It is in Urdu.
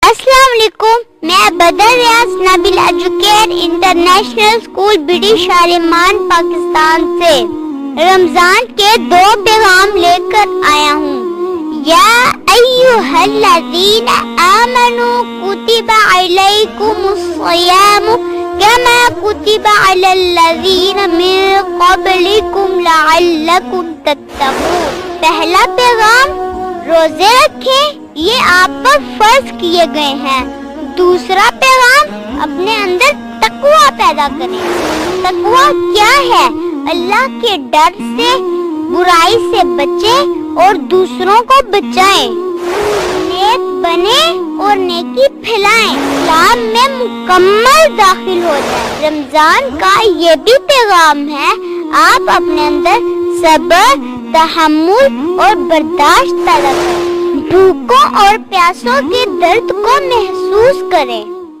السلام علیکم، میں بدر ریاض نبیل ایجوکیٹ انٹرنیشنل اسکول بڑی شاریمان پاکستان سے رمضان کے 2 پیغام لے کر آیا ہوں۔ یا ایھا الذین آمنوا کتب علیکم الصیام کما کتب علی الذین من قبلکم لعلکم تتقون۔ پہلا پیغام، روزے رکھیں، یہ آپ پر فرض کیے گئے ہیں۔ دوسرا پیغام، اپنے اندر تقویٰ پیدا کریں۔ تقویٰ کیا ہے؟ اللہ کے ڈر سے، برائی سے بچیں اور دوسروں کو بچائیں، نیک بنیں اور نیکی پھیلائیں، اسلام میں مکمل داخل ہو جائیں۔ رمضان کا یہ بھی پیغام ہے، آپ اپنے اندر صبر، تحمل اور برداشت پیدا کریں، بھوکوں اور پیاسوں کے درد کو محسوس کریں۔